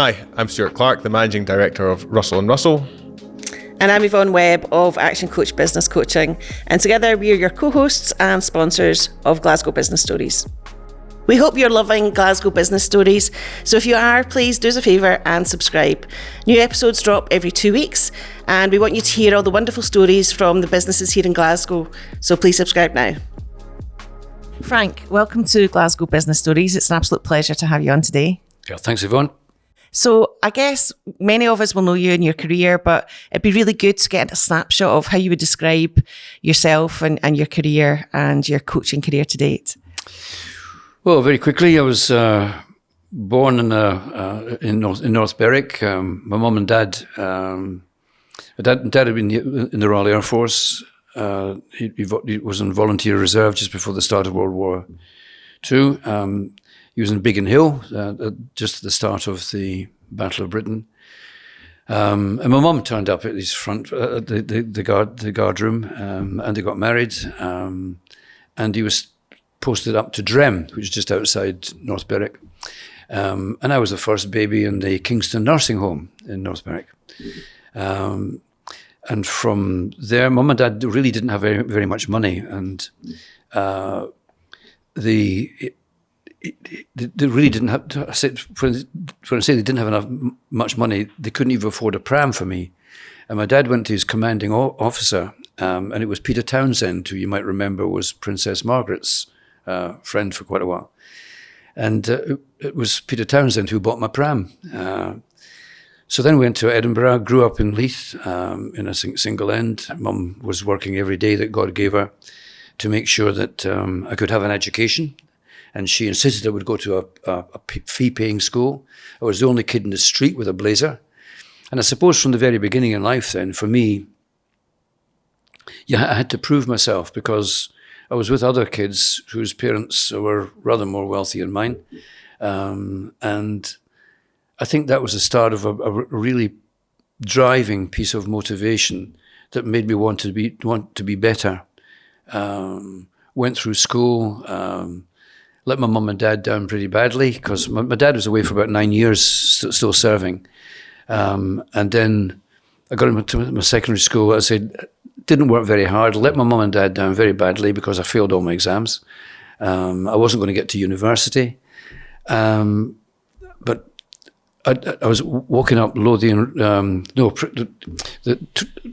Hi, I'm Stuart Clark, the Managing Director of Russell & Russell. And I'm Yvonne Webb of Action Coach Business Coaching. And together we are your co-hosts and sponsors of Glasgow Business Stories. We hope you're loving Glasgow Business Stories. So if you are, please do us a favour and subscribe. New episodes drop every 2 weeks, and we want you to hear all the wonderful stories from the businesses here in Glasgow. So please subscribe now. Frank, welcome to Glasgow Business Stories. It's an absolute pleasure to have you on today. Yeah, thanks, Yvonne. So I guess many of us will know you in your career, but it'd be really good to get a snapshot of how you would describe yourself and your career and your coaching career to date. Well, very quickly, I was born in North Berwick. My mum and dad, dad had been in the Royal Air Force. He was in volunteer reserve just before the start of World War II. He was in Biggin Hill, just at the start of the Battle of Britain. And my mum turned up at his front, the guard room, and they got married. And he was posted up to Drem, which is just outside North Berwick. And I was the first baby in the Kingston Nursing Home in North Berwick. And from there, Mum and Dad really didn't have very much money. And they really didn't have, when I say they didn't have much money, they couldn't even afford a pram for me. And my dad went to his commanding officer, and it was Peter Townsend, who you might remember was Princess Margaret's friend for quite a while. And it was Peter Townsend who bought my pram. So then we went to Edinburgh, grew up in Leith in a single end. Mum was working every day that God gave her to make sure that I could have an education. And she insisted I would go to a fee-paying school. I was the only kid in the street with a blazer. And I suppose from the very beginning in life then, for me, I had to prove myself because I was with other kids whose parents were rather more wealthy than mine. And I think that was the start of a really driving piece of motivation that made me want to be better. Went through school, let my mum and dad down pretty badly because my dad was away for about 9 years, still serving. And then I got into my secondary school. I said, didn't work very hard, let my mum and dad down very badly because I failed all my exams. I wasn't going to get to university. But I was walking up Lothian,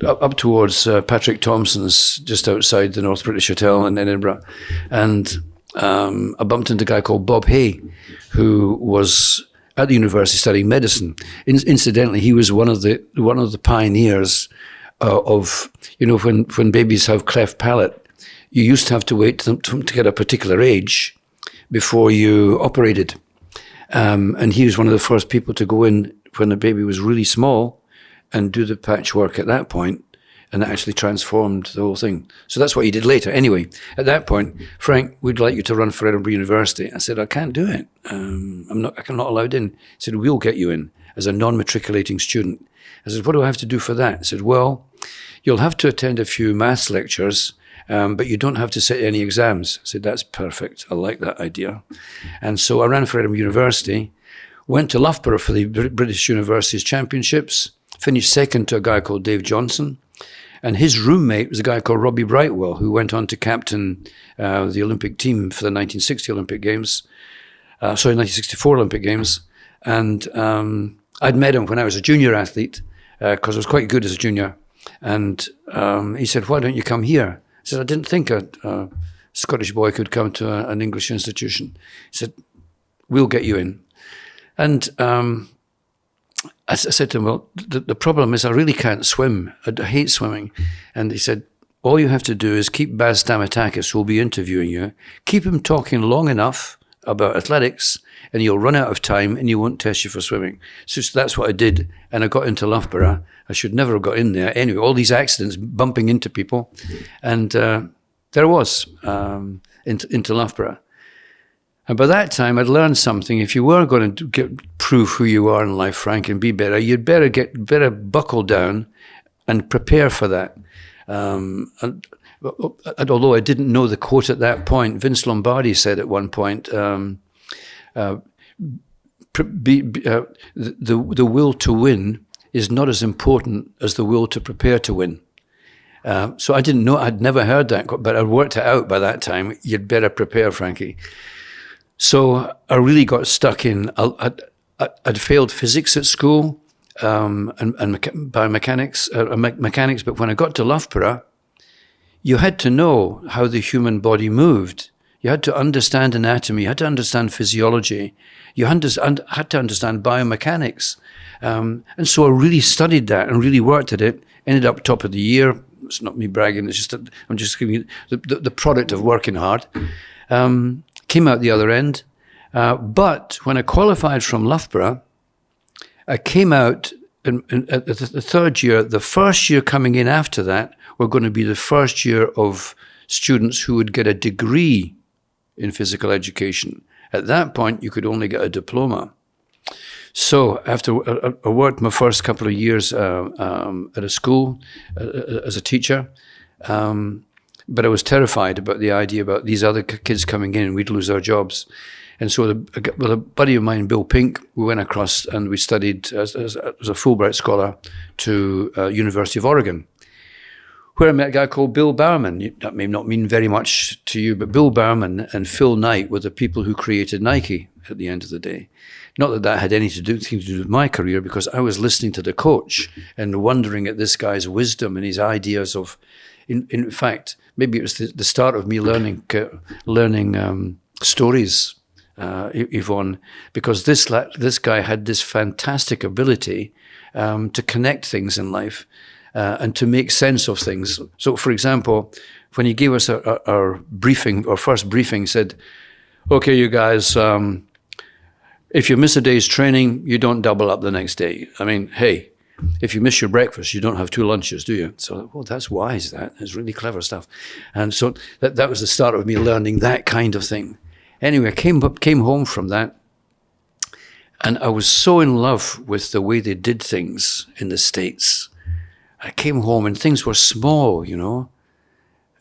up towards Patrick Thompson's, just outside the North British Hotel in Edinburgh. And I bumped into a guy called Bob Hay, who was at the university studying medicine. Incidentally, he was one of the pioneers of, when babies have cleft palate, you used to have to wait to get a particular age before you operated. And he was one of the first people to go in when the baby was really small and do the patchwork at that point, and that actually transformed the whole thing. So that's what he did later. Anyway, at that point, Frank, we'd like you to run for Edinburgh University. I said, I can't do it. I'm not allowed in. He said, we'll get you in as a non-matriculating student. I said, what do I have to do for that? He said, well, you'll have to attend a few maths lectures, but you don't have to sit any exams. I said, that's perfect. I like that idea. And so I ran for Edinburgh University, went to Loughborough for the British Universities Championships, finished second to a guy called Dave Johnson. And his roommate was a guy called Robbie Brightwell, who went on to captain the Olympic team for the 1960 Olympic Games, 1964 Olympic Games. And I'd met him when I was a junior athlete, because I was quite good as a junior. And he said, why don't you come here? I said, I didn't think a Scottish boy could come to an English institution. He said, we'll get you in. And I said to him, well, the problem is I really can't swim. I hate swimming. And he said, all you have to do is keep Baz Stamatakis, who will be interviewing you, keep him talking long enough about athletics, and you'll run out of time and you won't test you for swimming. So that's what I did. And I got into Loughborough. I should never have got in there. Anyway, all these accidents, bumping into people. And there I was, into Loughborough. And by that time, I'd learned something. If you were going to prove who you are in life, Frank, and be better, you'd better buckle down and prepare for that. And although I didn't know the quote at that point, Vince Lombardi said at one point, the will to win is not as important as the will to prepare to win. So I didn't know, I'd never heard that, but I worked it out by that time. You'd better prepare, Frankie. So I really got stuck in. I'd failed physics at school and mechanics, but when I got to Loughborough, you had to know how the human body moved. You had to understand anatomy. You had to understand physiology. You had to understand biomechanics. And so I really studied that and really worked at it. Ended up top of the year. It's not me bragging. It's just that I'm just giving you the product of working hard. Came out the other end. But when I qualified from Loughborough, I came out at the third year. The first year coming in after that were going to be the first year of students who would get a degree in physical education. At that point, you could only get a diploma. So after I worked my first couple of years at a school as a teacher, but I was terrified about the idea about these other kids coming in and we'd lose our jobs. And so with a buddy of mine, Bill Pink, we went across and we studied as a Fulbright scholar to University of Oregon, where I met a guy called Bill Bowerman. That may not mean very much to you, but Bill Bowerman and Phil Knight were the people who created Nike at the end of the day. Not that that had anything to do with my career, because I was listening to the coach and wondering at this guy's wisdom and his ideas of, in fact, maybe it was the start of me learning stories, Yvonne, because this guy had this fantastic ability to connect things in life and to make sense of things. So, for example, when he gave us our first briefing, said, "Okay, you guys, if you miss a day's training, you don't double up the next day. I mean, hey, if you miss your breakfast, you don't have 2 lunches, do you?" So, well, that's wise. That's really clever stuff. And so that was the start of me learning that kind of thing. Anyway, I came home from that, and I was so in love with the way they did things in the States. I came home and things were small,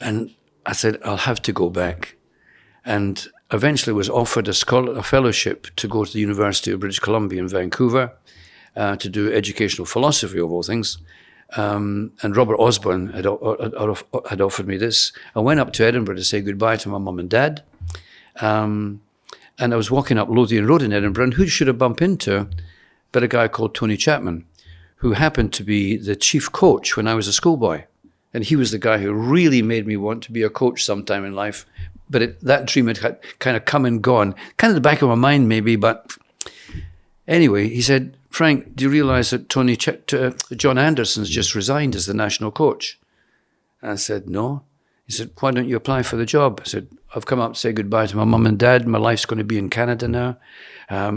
and I said, I'll have to go back. And eventually was offered a fellowship to go to the University of British Columbia in Vancouver to do educational philosophy of all things. And Robert Osborne had offered me this. I went up to Edinburgh to say goodbye to my mum and dad. And I was walking up Lothian Road in Edinburgh, and who should I bump into but a guy called Tony Chapman, who happened to be the chief coach when I was a schoolboy. And he was the guy who really made me want to be a coach sometime in life. But that dream had kind of come and gone, kind of the back of my mind maybe. But anyway, he said, "Frank, do you realize that John Anderson's just resigned as the national coach?" And I said, "No." He said, "Why don't you apply for the job?" I said, "I've come up to say goodbye to my mum and dad. My life's going to be in Canada now.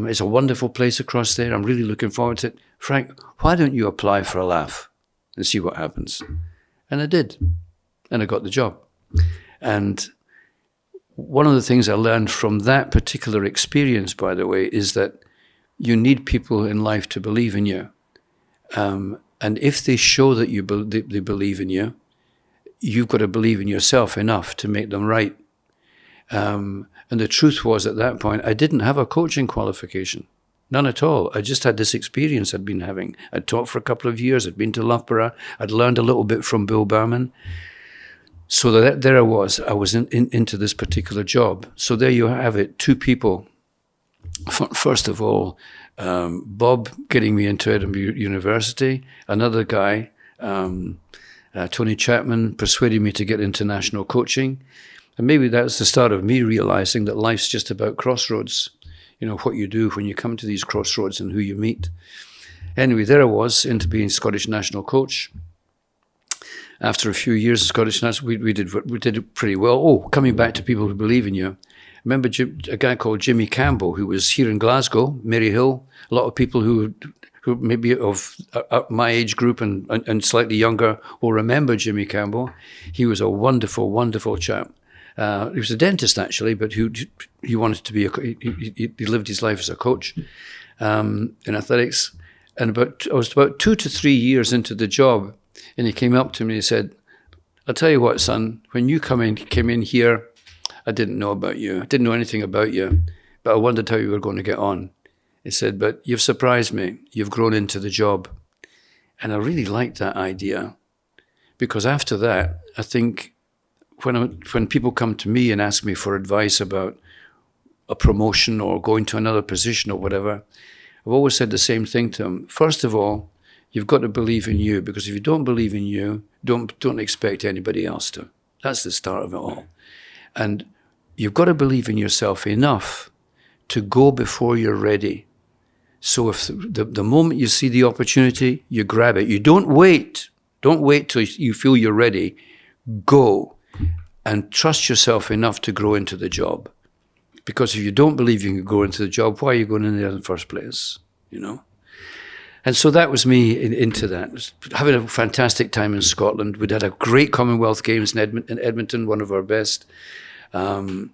It's a wonderful place across there. I'm really looking forward to it. Frank, why don't you apply for a laugh and see what happens?" And I did. And I got the job. And one of the things I learned from that particular experience, by the way, is that you need people in life to believe in you. And if they show that they believe in you, you've got to believe in yourself enough to make them right. And the truth was, at that point, I didn't have a coaching qualification. None at all. I just had this experience I'd been having. I'd taught for a couple of years. I'd been to Loughborough. I'd learned a little bit from Bill Bowerman. So there I was. I was into this particular job. So there you have it. 2 people. First of all, Bob getting me into Edinburgh University. Another guy, Tony Chapman, persuaded me to get international coaching. And maybe that's the start of me realizing that life's just about crossroads. What you do when you come to these crossroads and who you meet. Anyway, there I was, into being Scottish national coach. After a few years of Scottish national, we did pretty well. Oh, coming back to people who believe in you. Remember a guy called Jimmy Campbell, who was here in Glasgow, Maryhill. A lot of people who maybe of my age group and slightly younger will remember Jimmy Campbell. He was a wonderful, wonderful chap. He was a dentist, actually, but he wanted to be he lived his life as a coach in athletics. And I was about 2 to 3 years into the job, and he came up to me and said, "I'll tell you what, son, when you came in here, I didn't know about you. I didn't know anything about you, but I wondered how you were going to get on. He said, but you've surprised me. You've grown into the job. And I really liked that idea, because after that, I think when people come to me and ask me for advice about a promotion or going to another position or whatever, I've always said the same thing to them. First of all, you've got to believe in you, because if you don't believe in you, don't expect anybody else to. That's the start of it all. And you've got to believe in yourself enough to go before you're ready. So if the moment you see the opportunity, you grab it. You don't wait. Don't wait till you feel you're ready. Go and trust yourself enough to grow into the job. Because if you don't believe you can grow into the job, why are you going in there in the first place? You know? And so that was me into that. Having a fantastic time in Scotland. We'd had a great Commonwealth Games in Edmonton, one of our best. And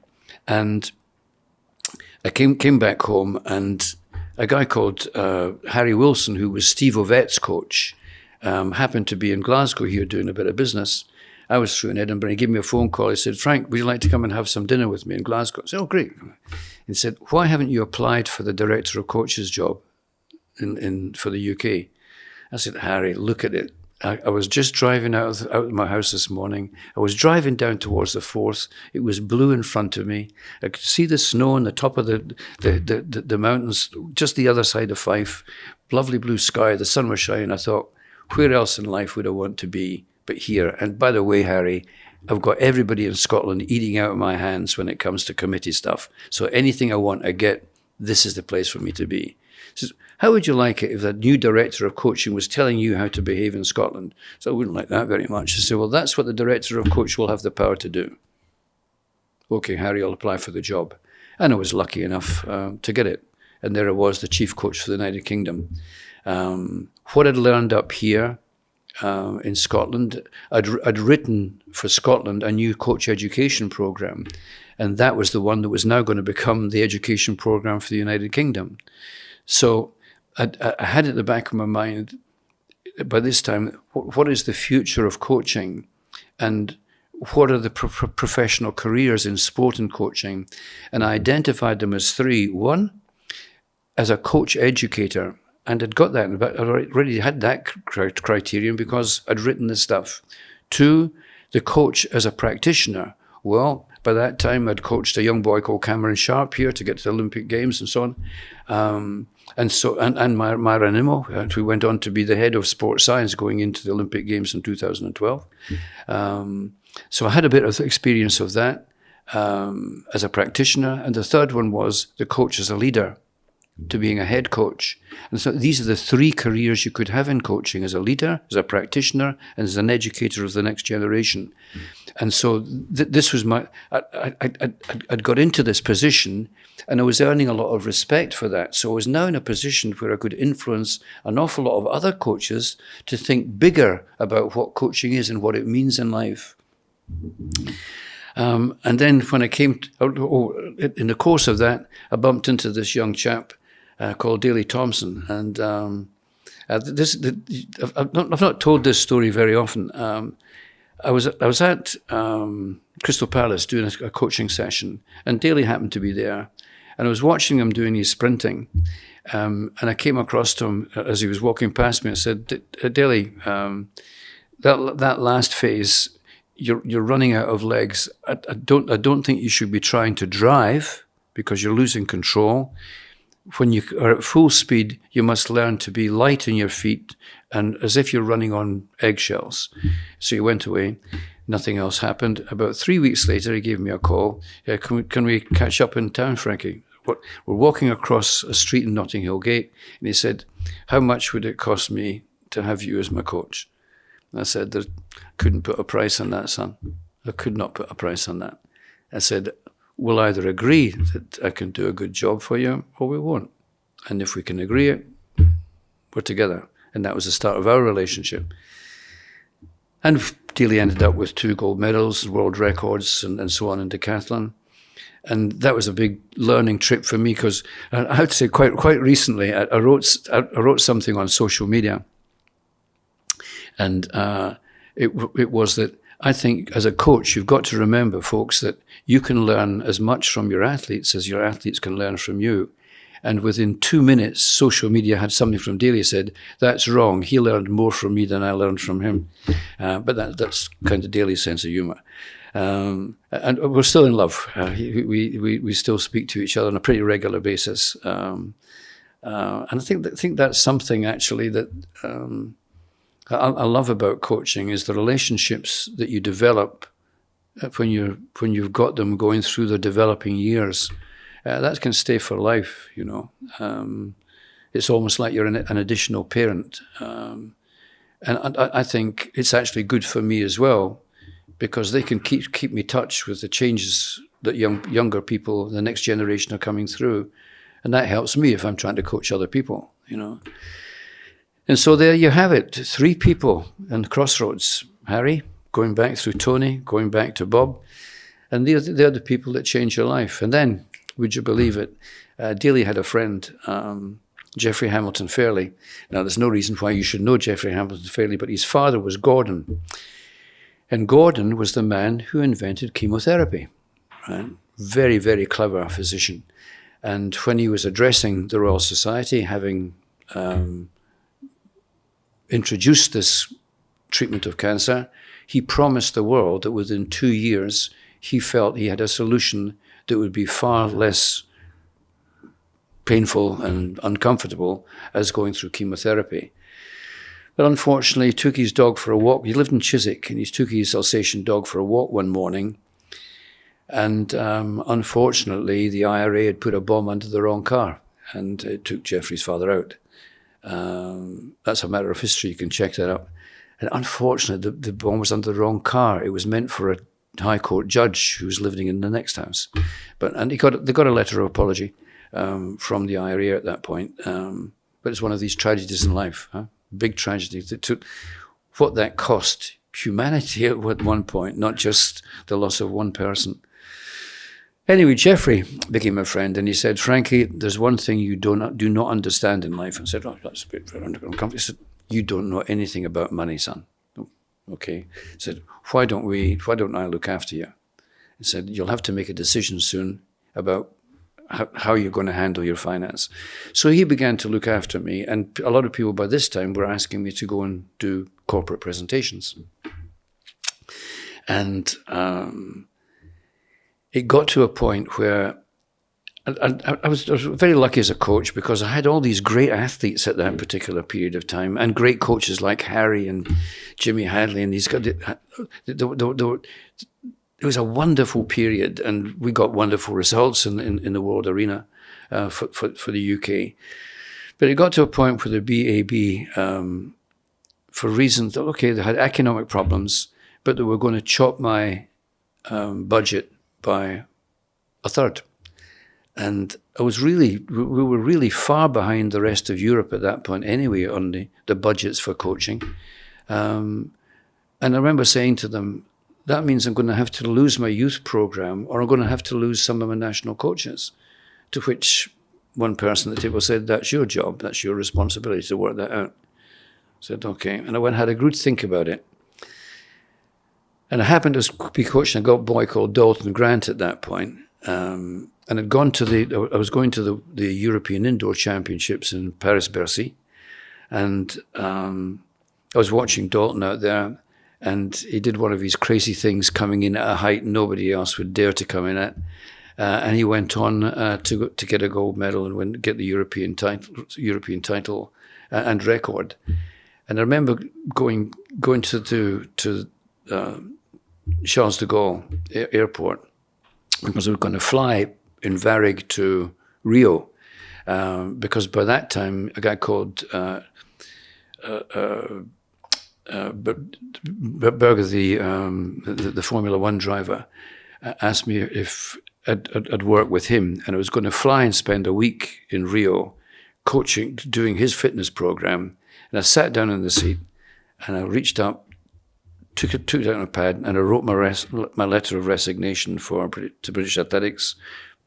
I came back home, and a guy called Harry Wilson, who was Steve Ovette's coach, happened to be in Glasgow here doing a bit of business. I was through in Edinburgh. He gave me a phone call. He said, Frank, would you like to come and have some dinner with me in Glasgow? I said, oh, great. He said, why haven't you applied for the director of coaches job for the UK? I said, Harry, look at it. I was just driving out of my house this morning. I was driving down towards the Forth. It was blue in front of me. I could see the snow on the top of the mountains, just the other side of Fife. Lovely blue sky. The sun was shining. I thought, where else in life would I want to be but here? And by the way, Harry, I've got everybody in Scotland eating out of my hands when it comes to committee stuff. So anything I want, I get. This is the place for me to be. He says, how would you like it if the new director of coaching was telling you how to behave in Scotland? So I wouldn't like that very much. I said, well, that's what the director of coach will have the power to do. Okay, Harry, I'll apply for the job. And I was lucky enough to get it. And there I was, the chief coach for the United Kingdom. What I'd learned up here in Scotland, I'd written for Scotland a new coach education program. And that was the one that was now going to become the education program for the United Kingdom. So I had at the back of my mind, by this time, what is the future of coaching? And what are the professional careers in sport and coaching? And I identified them as three. One, as a coach educator. And I'd got that, I already had that criterion because I'd written this stuff. Two, the coach as a practitioner. Well, by that time, I'd coached a young boy called Cameron Sharp here to get to the Olympic Games and so on. And Myra Nimmo, who went on to be the head of sports science going into the Olympic Games in 2012. So I had a bit of experience of that as a practitioner. And the third one was the coach as a leader, to being a head coach. And so these are the three careers you could have in coaching: as a leader, as a practitioner, and as an educator of the next generation. And so this was I'd got into this position, and I was earning a lot of respect for that. So I was now in a position where I could influence an awful lot of other coaches to think bigger about what coaching is and what it means in life. And then when I came, in the course of that, I bumped into this young chap called Daley Thompson. And I've not told this story very often. I was at Crystal Palace doing a coaching session, and Daley happened to be there. And I was watching him doing his sprinting. And I came across to him as he was walking past me. I said, Daley, that last phase, you're running out of legs. I don't think you should be trying to drive because you're losing control. When you are at full speed, you must learn to be light in your feet and as if you're running on eggshells. So he went away. Nothing else happened. About 3 weeks later, he gave me a call. Yeah, can we catch up in town, Frankie? We're walking across a street in Notting Hill Gate, and he said, how much would it cost me to have you as my coach? And I said, I couldn't put a price on that, son. I could not put a price on that. I said, we'll either agree that I can do a good job for you or we won't. And if we can agree it, we're together. And that was the start of our relationship. And Daley ended up with 2 gold medals, world records, and so on in decathlon. And that was a big learning trip for me because I have to say quite recently, I wrote something on social media. And it was that I think as a coach, you've got to remember, folks, that you can learn as much from your athletes as your athletes can learn from you. And within 2 minutes, social media had somebody from Daly said, "That's wrong. He learned more from me than I learned from him." But that's kind of Daly's sense of humour. And we're still in love. We still speak to each other on a pretty regular basis. And I think that's something actually that I love about coaching, is the relationships that you develop when you've got them going through the developing years. That can stay for life, you know. It's almost like you're an additional parent. And I think it's actually good for me as well, because they can keep me in touch with the changes that younger people, the next generation, are coming through. And that helps me if I'm trying to coach other people, you know. And so there you have it, 3 people in crossroads. Harry, going back through Tony, going back to Bob. And they're the people that change your life. And then, would you believe it, Daly had a friend, Geoffrey Hamilton Fairley. Now, there's no reason why you should know Geoffrey Hamilton Fairley, but his father was Gordon. And Gordon was the man who invented chemotherapy, right? Very, very clever physician. And when he was addressing the Royal Society, having introduced this treatment of cancer, he promised the world that within 2 years, he felt he had a solution that would be far less painful and uncomfortable as going through chemotherapy. But unfortunately, he took his dog for a walk. He lived in Chiswick, and he took his Alsatian dog for a walk one morning. And unfortunately, the IRA had put a bomb under the wrong car, and it took Geoffrey's father out. That's a matter of history. You can check that up. And unfortunately, the bomb was under the wrong car. It was meant for a High Court judge who was living in the next house. And they got a letter of apology from the IRA at that point. But it's one of these tragedies in life, huh? Big tragedies that took what that cost humanity at one point, not just the loss of one person. Anyway, Geoffrey became a friend, and he said, "Frankie, there's one thing you do not understand in life." I said, "Oh, that's a bit uncomfortable." He said, "You don't know anything about money, son." Okay. He said, why don't I look after you? He said, "You'll have to make a decision soon about how you're going to handle your finance." So he began to look after me, and a lot of people by this time were asking me to go and do corporate presentations. And it got to a point where I was very lucky as a coach, because I had all these great athletes at that particular period of time, and great coaches like Harry and Jimmy Hadley, and these guys. It was a wonderful period, and we got wonderful results in the world arena for the UK. But it got to a point where the BAB, for reasons that, okay, they had economic problems, but they were going to chop my budget by a third. And we were really far behind the rest of Europe at that point anyway on the budgets for coaching. And I remember saying to them, that means I'm going to have to lose my youth program, or I'm going to have to lose some of my national coaches. To which one person at the table said, "That's your job, that's your responsibility to work that out." I said, okay. And I went and had a good think about it. And I happened to be coaching a boy called Dalton Grant at that point. And I was going to the European Indoor Championships in Paris-Bercy. And I was watching Dalton out there, and he did one of his crazy things, coming in at a height nobody else would dare to come in at. And he went on to get a gold medal and get the European title and record. And I remember going to Charles de Gaulle airport, because we were going to fly in Varig to Rio, because by that time a guy called Berger, the Formula One driver, asked me if I'd work with him, and I was going to fly and spend a week in Rio coaching, doing his fitness program. And I sat down in the seat, and I reached up, took down a pad, and I wrote my letter of resignation to British Athletics,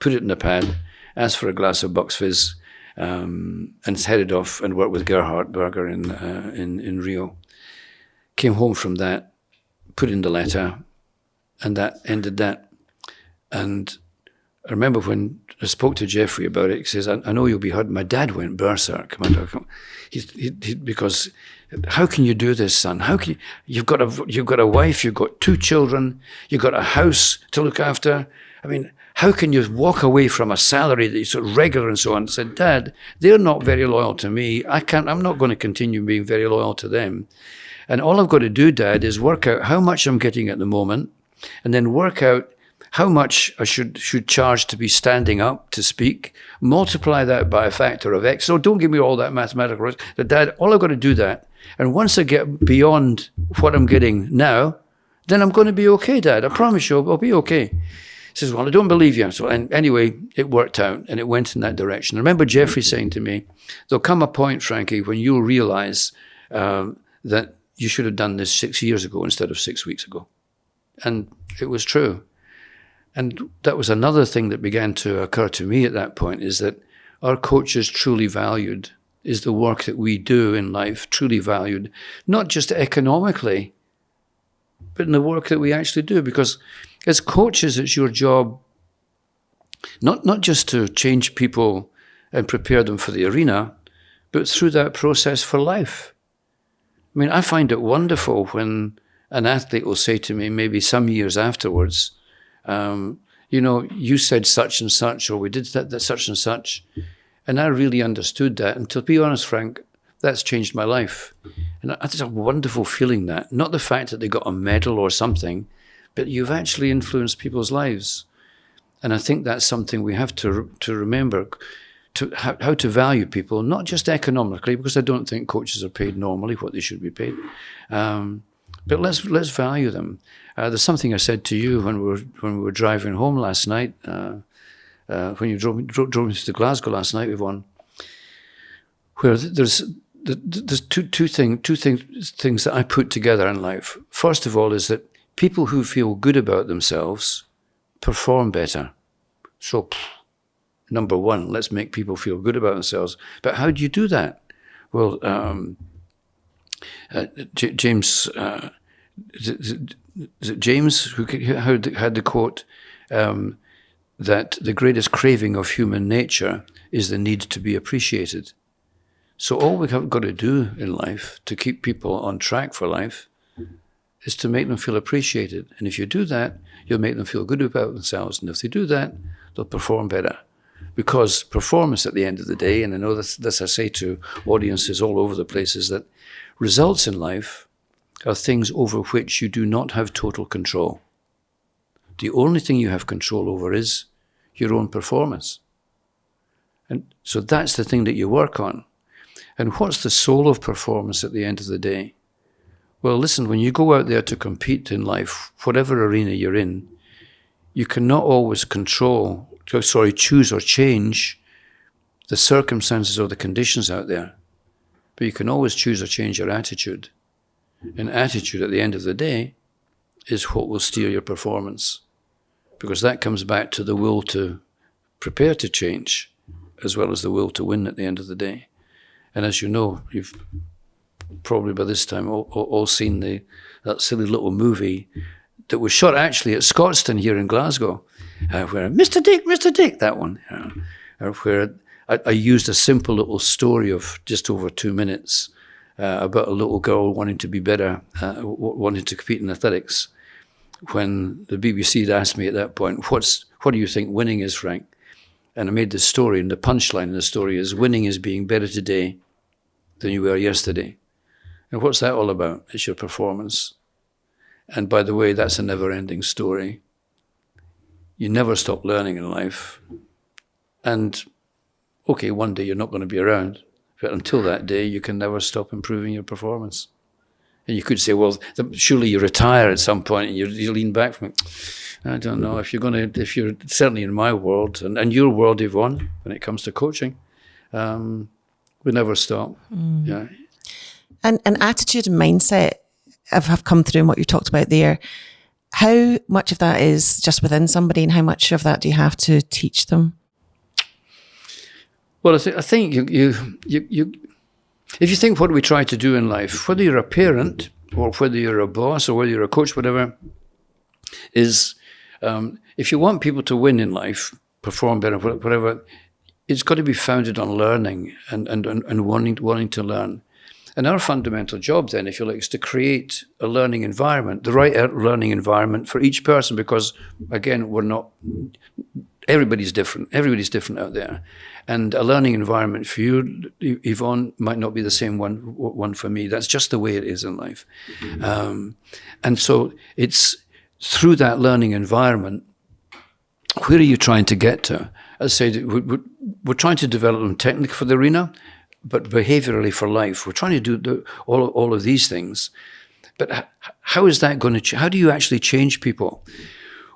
put it in the pad, asked for a glass of Bucks Fizz, and headed off and worked with Gerhard Berger in Rio. Came home from that, put in the letter, and that ended that. And I remember when I spoke to Jeffrey about it, he says, I know you'll be hurt. My dad went berserk. Because how can you do this, son? How can you've got a wife, you've got 2 children, you've got a house to look after. I mean, how can you walk away from a salary that's sort of regular and so on? I said, Dad, they're not very loyal to me. I'm not going to continue being very loyal to them. And all I've got to do, Dad, is work out how much I'm getting at the moment, and then work out how much I should charge to be standing up to speak, multiply that by a factor of X. So don't give me all that mathematical. Dad, all I've got to do that. And once I get beyond what I'm getting now, then I'm going to be okay, Dad. I promise you, I'll be okay. He says, well, I don't believe you. So, and anyway, it worked out, and it went in that direction. I remember Jeffrey saying to me, there'll come a point, Frankie, when you'll realize that you should have done this 6 years ago instead of 6 weeks ago. And it was true. And that was another thing that began to occur to me at that point, is that our coaches truly valued, is the work that we do in life truly valued, not just economically, but in the work that we actually do. Because as coaches, it's your job not just to change people and prepare them for the arena, but through that process for life. I mean, I find it wonderful when an athlete will say to me, maybe some years afterwards, you said such and such, or we did that such and such. And I really understood that. And to be honest, Frank, that's changed my life. And it's a wonderful feeling, that. Not the fact that they got a medal or something, but you've actually influenced people's lives. And I think that's something we have to remember, how to value people, not just economically, because I don't think coaches are paid normally what they should be paid. But let's value them. There's something I said to you when we were driving home last night, when you drove me to Glasgow last night, Yvonne, where there's two things that I put together in life. First of all, is that people who feel good about themselves perform better. So, number one, let's make people feel good about themselves. But how do you do that? Well, James, is it James who had the quote that the greatest craving of human nature is the need to be appreciated. So all we have got to do in life to keep people on track for life is to make them feel appreciated. And if you do that, you'll make them feel good about themselves. And if they do that, they'll perform better. Because performance at the end of the day, and I know this I say to audiences all over the place, is that results in life are things over which you do not have total control. The only thing you have control over is your own performance. And so that's the thing that you work on. And what's the soul of performance at the end of the day? Well, listen, when you go out there to compete in life, whatever arena you're in, you cannot always choose or change the circumstances or the conditions out there. But you can always choose or change your attitude. And attitude at the end of the day is what will steer your performance. Because that comes back to the will to prepare to change, as well as the will to win at the end of the day. And as you know, you've probably by this time all seen that silly little movie that was shot actually at Scotstoun here in Glasgow, where Mr. Dick, that one, where I used a simple little story of just over 2 minutes about a little girl wanting to be better, wanting to compete in athletics. When the BBC had asked me at that point, what do you think winning is, Frank? And I made this story, and the punchline in the story is, winning is being better today than you were yesterday. And what's that all about? It's your performance. And by the way, that's a never-ending story. You never stop learning in life. And, okay, one day you're not going to be around, but until that day, you can never stop improving your performance. And you could say, well, surely you retire at some point and you lean back from it. I don't know. If you're certainly in my world and your world, Yvonne, when it comes to coaching, we never stop. Mm. Yeah. And attitude and mindset have come through in what you talked about there. How much of that is just within somebody, and how much of that do you have to teach them? Well, I think you if you think what we try to do in life, whether you're a parent or whether you're a boss or whether you're a coach, whatever, is if you want people to win in life, perform better, whatever. It's got to be founded on learning and wanting to learn. And our fundamental job then, if you like, is to create a learning environment, the right learning environment for each person, because again, everybody's different. Everybody's different out there. And a learning environment for you, Yvonne, might not be the same one for me. That's just the way it is in life. And so it's through that learning environment, where are you trying to get to? As I said, we're trying to develop them technically for the arena, but behaviorally for life. We're trying to do all of these things. But how is that going to how do you actually change people?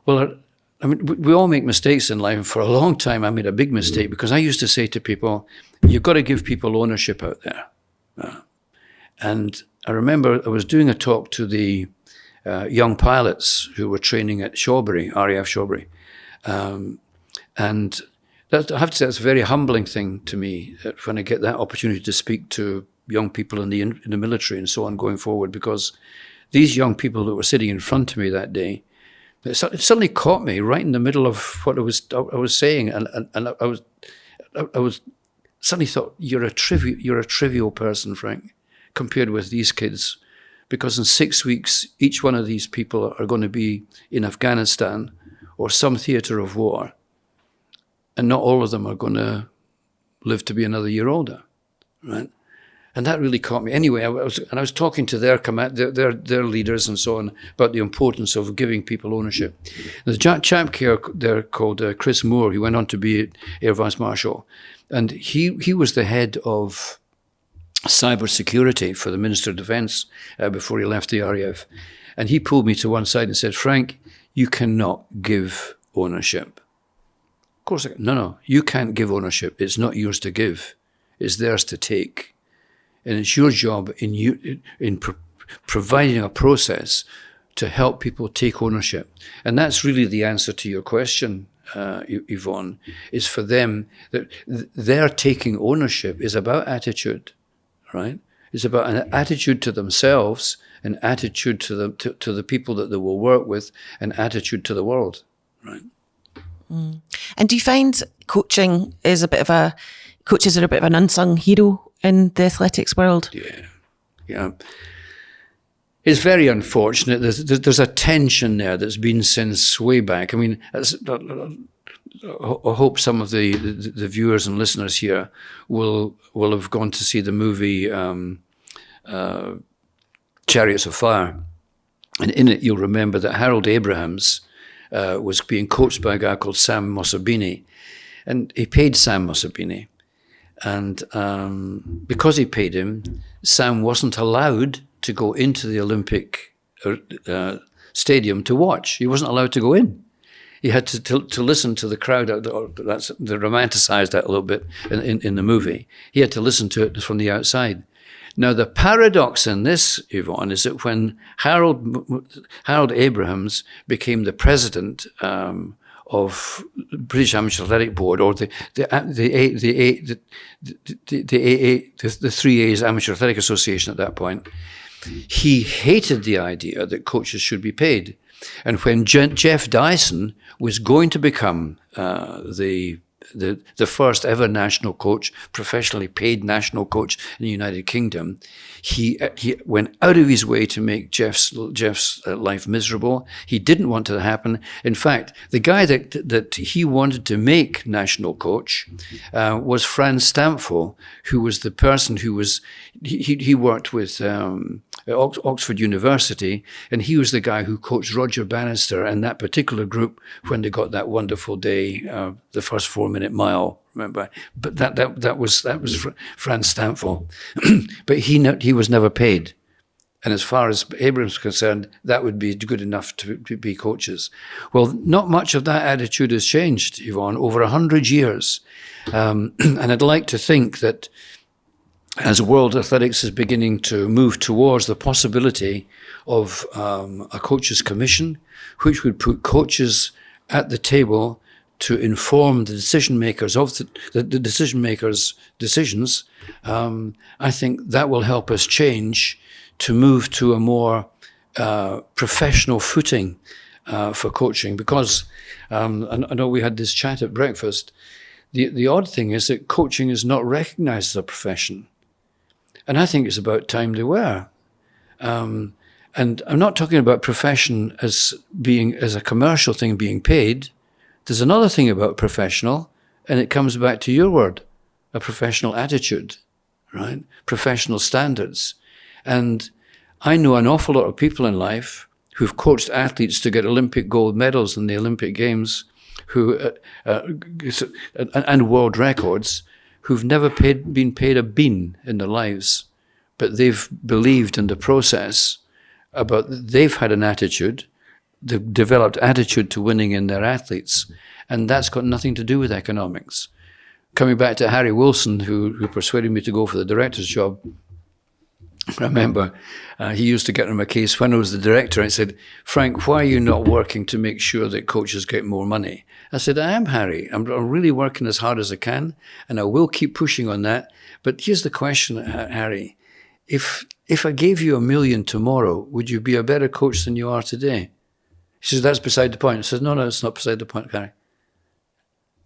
Well, I mean, we all make mistakes in life. And for a long time, I made a big mistake because I used to say to people, you've got to give people ownership out there. And I remember I was doing a talk to the young pilots who were training at Shawbury, RAF Shawbury. And I have to say, that's a very humbling thing to me when I get that opportunity to speak to young people in the military and so on going forward, because these young people that were sitting in front of me that day, it suddenly caught me right in the middle of what I was saying, and I was suddenly thought, you're a trivial person, Frank, compared with these kids, because in 6 weeks each one of these people are going to be in Afghanistan or some theatre of war. And not all of them are going to live to be another year older, right? And that really caught me. Anyway, I was talking to their leaders and so on about the importance of giving people ownership. There's a chap here there called Chris Moore. He went on to be Air Vice Marshal, and he was the head of cyber security for the Minister of Defence before he left the RAF. And he pulled me to one side and said, Frank, you cannot give ownership. Of course, no, you can't give ownership. It's not yours to give. It's theirs to take. And it's your job in providing a process to help people take ownership. And that's really the answer to your question, Yvonne, is for them that their taking ownership is about attitude, right? It's about an attitude to themselves, an attitude to the people that they will work with, an attitude to the world, right? And do you find coaches are a bit of an unsung hero in the athletics world? Yeah. It's very unfortunate. There's a tension there that's been since way back. I mean, I hope some of the viewers and listeners here will have gone to see the movie Chariots of Fire, and in it you'll remember that Harold Abrahams was being coached by a guy called Sam Mossabini, and he paid Sam Mossabini, and because he paid him, Sam wasn't allowed to go into the Olympic stadium to watch. He wasn't allowed to go in. He had to listen to the crowd. They romanticized that a little bit in the movie. He had to listen to it from the outside. Now, the paradox in this, Yvonne, is that when Harold Abrahams became the president of the British Amateur Athletic Board, or the 3A's Amateur Athletic Association at that point, he hated the idea that coaches should be paid. And when Jeff Dyson was going to become the first ever national coach, professionally paid national coach in the United Kingdom, he went out of his way to make Jeff's life miserable. He didn't want it to happen. In fact, the guy that he wanted to make national coach was Franz Stampfel, who was the person who was, he worked with Oxford University, and he was the guy who coached Roger Bannister and that particular group when they got that wonderful day, the first 4-minute mile. Remember, but that was Franz Stampfel, but he was never paid. And as far as Abrams is concerned, that would be good enough to be coaches. Well, not much of that attitude has changed, Yvonne, over 100 years. And I'd like to think that as world athletics is beginning to move towards the possibility of a coaches commission, which would put coaches at the table to inform the decision makers of the decision makers' decisions, I think that will help us change to move to a more professional footing for coaching, because I know we had this chat at breakfast. The odd thing is that coaching is not recognised as a profession, and I think it's about time they were. And I'm not talking about profession as a commercial thing being paid. There's another thing about professional, and it comes back to your word, a professional attitude, right? Professional standards. And I know an awful lot of people in life who've coached athletes to get Olympic gold medals in the Olympic Games, and world records, who've never been paid a bean in their lives, but they've believed in the process they've had an attitude, they've developed attitude to winning in their athletes, and that's got nothing to do with economics. Coming back to Harry Wilson, who persuaded me to go for the director's job, I remember he used to get on my case when I was the director. I said, "Frank, why are you not working to make sure that coaches get more money?" I said, "I am, Harry. I'm really working as hard as I can, and I will keep pushing on that. But here's the question, Harry. If I gave you $1 million tomorrow, would you be a better coach than you are today?" He says, "That's beside the point." I said, No, it's not beside the point, Harry.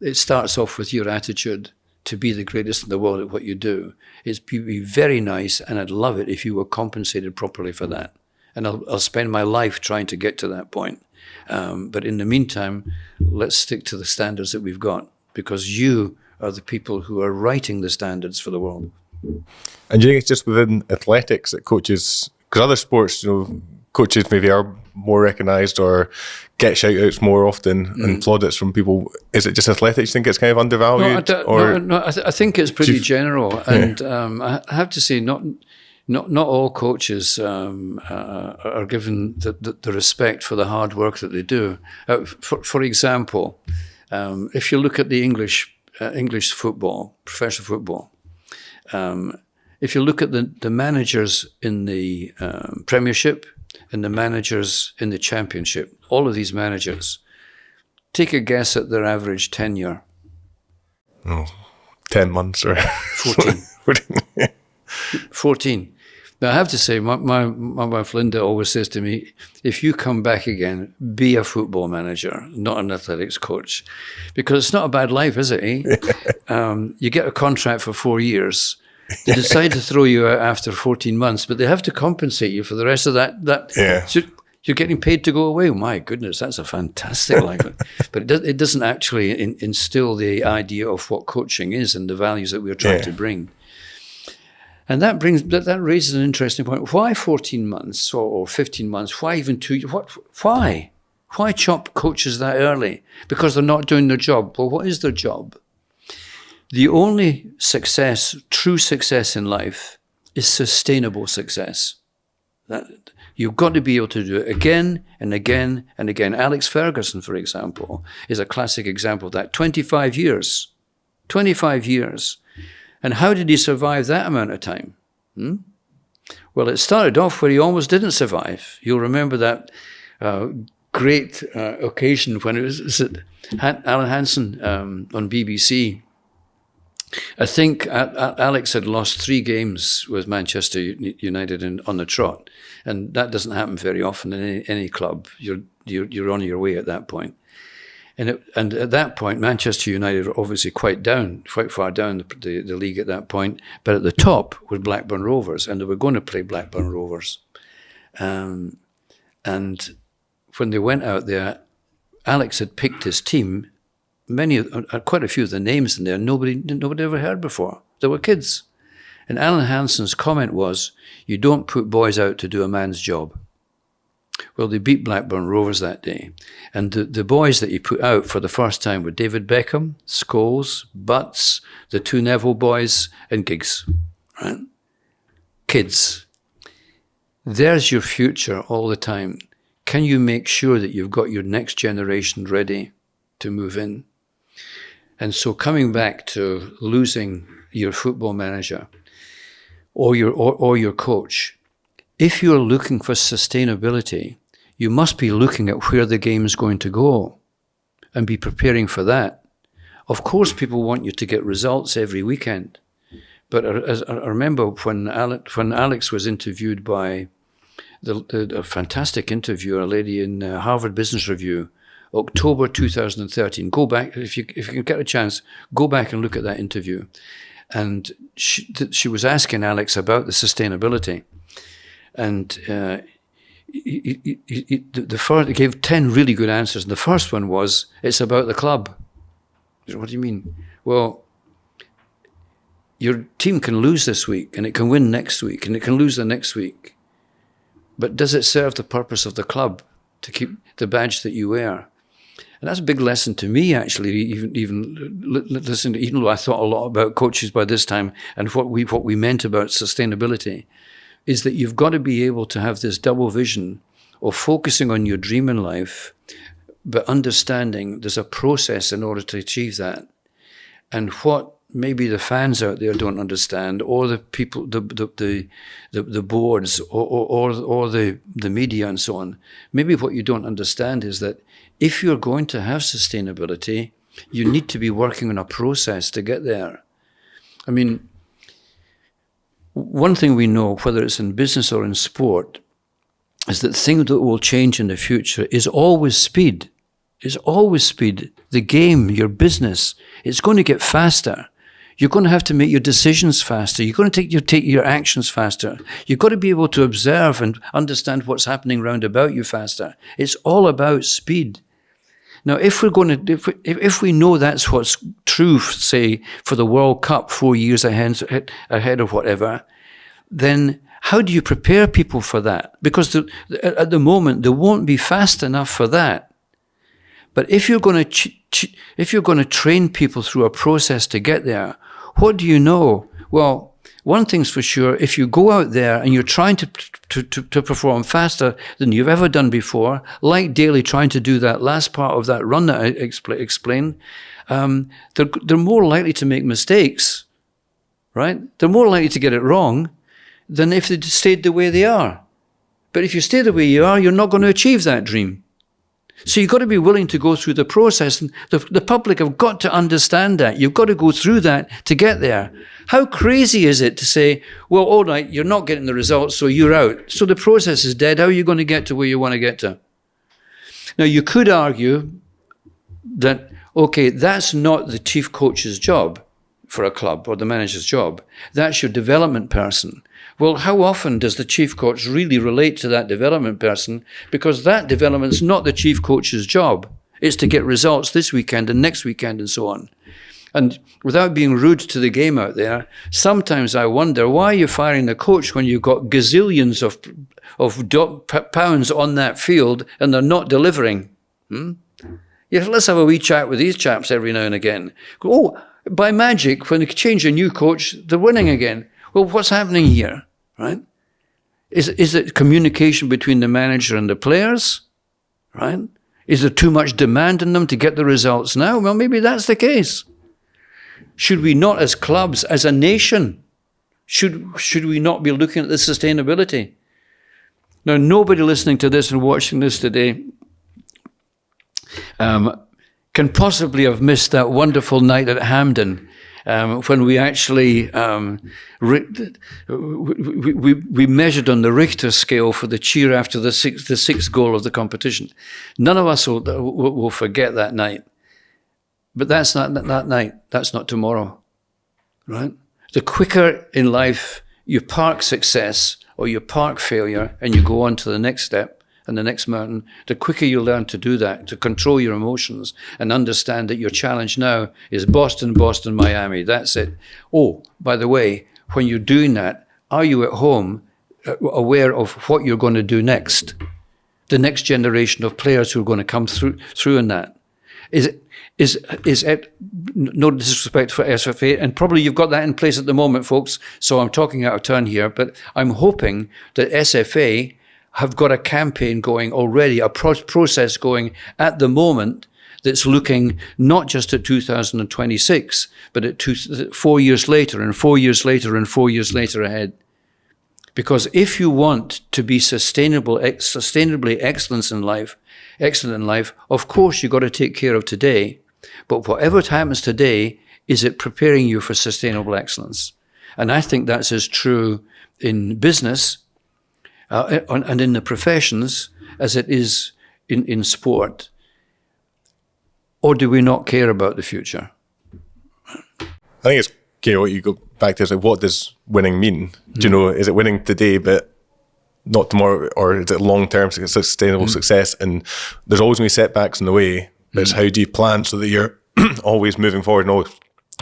It starts off with your attitude to be the greatest in the world at what you do. It's be very nice, and I'd love it if you were compensated properly for that. And I'll spend my life trying to get to that point. But in the meantime, let's stick to the standards that we've got, because you are the people who are writing the standards for the world. And do you think it's just within athletics that coaches, because other sports, coaches maybe are more recognised or get shout-outs more often and plaudits from people. Is it just athletics you think it's kind of undervalued? I think it's pretty general. And I have to say, not all coaches are given the respect for the hard work that they do. For example, if you look at the English football, professional football, if you look at the managers in the Premiership and the managers in the Championship, all of these managers, take a guess at their average tenure. 10 months or 14. 14. Now, I have to say, my wife Linda always says to me, if you come back again, be a football manager, not an athletics coach. Because it's not a bad life, is it, eh? You get a contract for 4 years. They decide to throw you out after 14 months, but they have to compensate you for the rest of that. Yeah. So you're getting paid to go away. Oh, my goodness, that's a fantastic life. But it doesn't actually instill the idea of what coaching is and the values that we're trying to bring. And that raises an interesting point. Why 14 months or 15 months? Why even 2 years? Why? Why chop coaches that early? Because they're not doing their job. Well, what is their job? The only true success in life, is sustainable success. You've got to be able to do it again and again and again. Alex Ferguson, for example, is a classic example of that. 25 years. 25 years. And how did he survive that amount of time? Well, it started off where he almost didn't survive. You'll remember that great occasion when it was Alan Hansen on BBC. I think Alex had lost 3 games with Manchester United on the trot, and that doesn't happen very often in any club. You're on your way at that point, and at that point, Manchester United were obviously quite far down the league at that point. But at the top were Blackburn Rovers, and they were going to play Blackburn Rovers, and when they went out there, Alex had picked his team. Quite a few of the names in there, nobody ever heard before. They were kids. And Alan Hansen's comment was, you don't put boys out to do a man's job. Well, they beat Blackburn Rovers that day. And the boys that he put out for the first time were David Beckham, Scholes, Butts, the 2 Neville boys, and Giggs. Right? Kids. There's your future all the time. Can you make sure that you've got your next generation ready to move in? And so coming back to losing your football manager or your coach, if you're looking for sustainability, you must be looking at where the game's going to go and be preparing for that. Of course, people want you to get results every weekend. But I remember when Alex was interviewed by a fantastic interview, a lady in Harvard Business Review, October 2013. Go back, if you can get a chance, go back and look at that interview. And she was asking Alex about the sustainability. And he gave 10 really good answers. And the first one was, it's about the club. What do you mean? Well, your team can lose this week, and it can win next week, and it can lose the next week. But does it serve the purpose of the club to keep the badge that you wear? And that's a big lesson to me, actually, even listening, even though I thought a lot about coaches by this time and what we meant about sustainability, is that you've got to be able to have this double vision of focusing on your dream in life, but understanding there's a process in order to achieve that. And what maybe the fans out there don't understand, or the people, the boards, or the media and so on. Maybe what you don't understand is that if you're going to have sustainability, you need to be working on a process to get there. I mean, one thing we know, whether it's in business or in sport, is that the thing that will change in the future is always speed. It's always speed. The game, your business, it's going to get faster. You're going to have to make your decisions faster. You're going to take your actions faster. You've got to be able to observe and understand what's happening round about you faster. It's all about speed. Now, if we know that's what's true, say, for the World Cup 4 years ahead of whatever, then how do you prepare people for that? Because at the moment, they won't be fast enough for that. But if you're going to train people through a process to get there, what do you know? Well, one thing's for sure, if you go out there and you're trying to perform faster than you've ever done before, like Daly trying to do that last part of that run that I explained, they're more likely to make mistakes, right? They're more likely to get it wrong than if they stayed the way they are. But if you stay the way you are, you're not going to achieve that dream. So you've got to be willing to go through the process. And the public have got to understand that. You've got to go through that to get there. How crazy is it to say, well, all right, you're not getting the results, so you're out. So the process is dead. How are you going to get to where you want to get to? Now, you could argue that, okay, that's not the chief coach's job for a club or the manager's job. That's your development person. Well, how often does the chief coach really relate to that development person? Because that development's not the chief coach's job. It's to get results this weekend and next weekend and so on. And without being rude to the game out there, sometimes I wonder why you're firing the coach when you've got gazillions of pounds on that field and they're not delivering. Yeah, let's have a wee chat with these chaps every now and again. Oh, by magic, when they change a new coach, they're winning again. Well, what's happening here, right? Is it communication between the manager and the players, right? Is there too much demand on them to get the results now? Well, maybe that's the case. Should we not, as clubs, as a nation, should we not be looking at the sustainability? Now, nobody listening to this and watching this today can possibly have missed that wonderful night at Hampden when we actually we measured on the Richter scale for the cheer after the sixth goal of the competition. None of us will forget that night. But that's not that night. That's not tomorrow, right? The quicker in life you park success or you park failure and you go on to the next step and the next mountain, the quicker you learn to do that, to control your emotions and understand that your challenge now is Boston, Boston, Miami. That's it. Oh, by the way, when you're doing that, are you at home aware of what you're going to do next? The next generation of players who are going to come through in that. Is it, no disrespect for SFA, and probably you've got that in place at the moment, folks, so I'm talking out of turn here, but I'm hoping that SFA have got a campaign going already, a process going at the moment that's looking not just at 2026, but at 4 years later and 4 years later and 4 years later ahead. Because if you want to be sustainably excellent in life, of course you've got to take care of today. But whatever happens today, is it preparing you for sustainable excellence? And I think that's as true in business and in the professions as it is in sport? Or do we not care about the future? I think it's, what you go back to is like, what does winning mean? Do you know, is it winning today but not tomorrow, or is it long-term sustainable success? And there's always going to be setbacks in the way, but it's how do you plan so that you're always moving forward and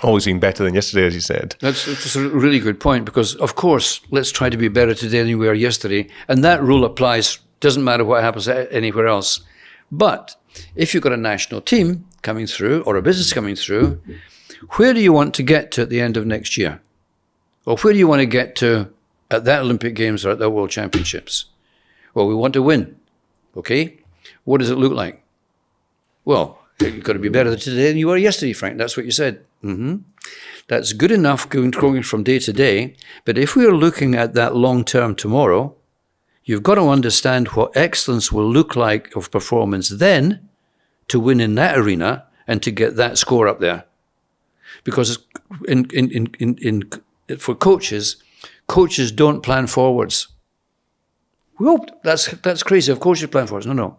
always being better than yesterday, as you said. That's a really good point, because, of course, let's try to be better today than we were yesterday. And that rule applies, doesn't matter what happens anywhere else. But if you've got a national team coming through or a business coming through, where do you want to get to at the end of next year? Or where do you want to get to at that Olympic Games or at the World Championships? Well, we want to win. Okay? What does it look like? Well, you've got to be better today than you were yesterday, Frank. That's what you said. That's good enough going from day to day. But if we are looking at that long-term tomorrow, you've got to understand what excellence will look like of performance then to win in that arena and to get that score up there. Because for coaches don't plan forwards. Well, that's crazy. Of course you plan forwards. No.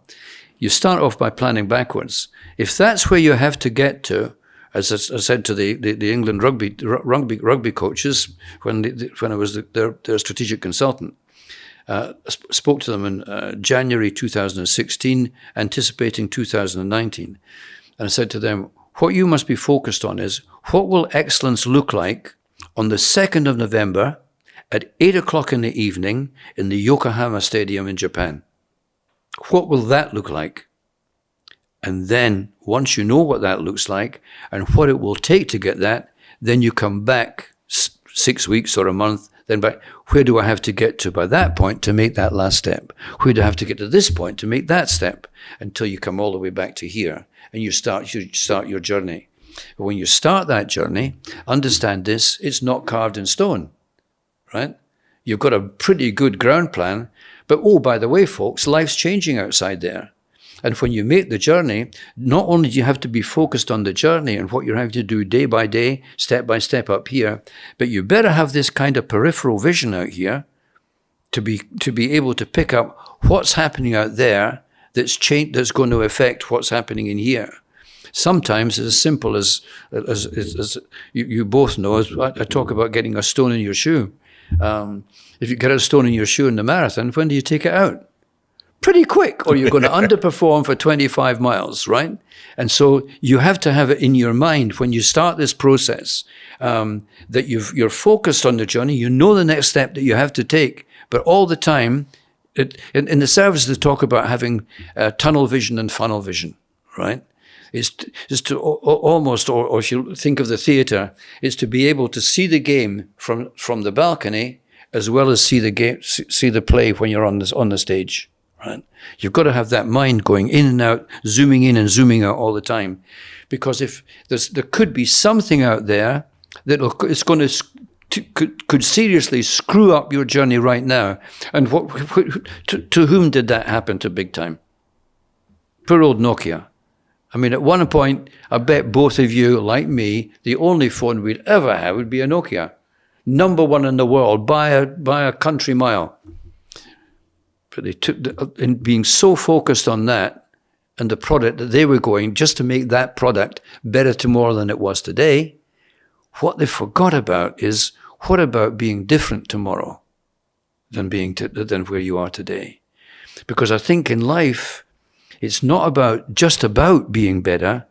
You start off by planning backwards. If that's where you have to get to, as I said to the England rugby coaches when I was their strategic consultant, spoke to them in January 2016, anticipating 2019, and I said to them, what you must be focused on is, what will excellence look like on the 2nd of November at 8 o'clock in the evening in the Yokohama Stadium in Japan? What will that look like? And then, once you know what that looks like and what it will take to get that, then you come back 6 weeks or a month, then back, where do I have to get to by that point to make that last step? Where do I have to get to this point to make that step? Until you come all the way back to here and you start your journey. But when you start that journey, understand this, it's not carved in stone, right? You've got a pretty good ground plan, but oh, by the way, folks, life's changing outside there. And when you make the journey, not only do you have to be focused on the journey and what you're having to do day by day, step by step up here, but you better have this kind of peripheral vision out here to be able to pick up what's happening out there that's going to affect what's happening in here. Sometimes it's as simple as you both know, as I talk about getting a stone in your shoe. If you get a stone in your shoe in the marathon, when do you take it out? Pretty quick, or you're going to underperform for 25 miles, right? And so you have to have it in your mind when you start this process, that you're focused on the journey, you know the next step that you have to take, but all the time, in the service they talk about having tunnel vision and funnel vision, right? Is to almost, or if you think of the theatre, is to be able to see the game from the balcony as well as see the play when you're on the stage. Right? You've got to have that mind going in and out, zooming in and zooming out all the time, because if there could be something out there that it's going could seriously screw up your journey right now. And to whom did that happen to big time? Poor old Nokia. I mean, at one point, I bet both of you, like me, the only phone we'd ever have would be a Nokia, #1 in the world by a country mile. But they took, in being so focused on that and the product that they were going, just to make that product better tomorrow than it was today, what they forgot about is, what about being different tomorrow than where you are today? Because I think in life, it's not just about being better,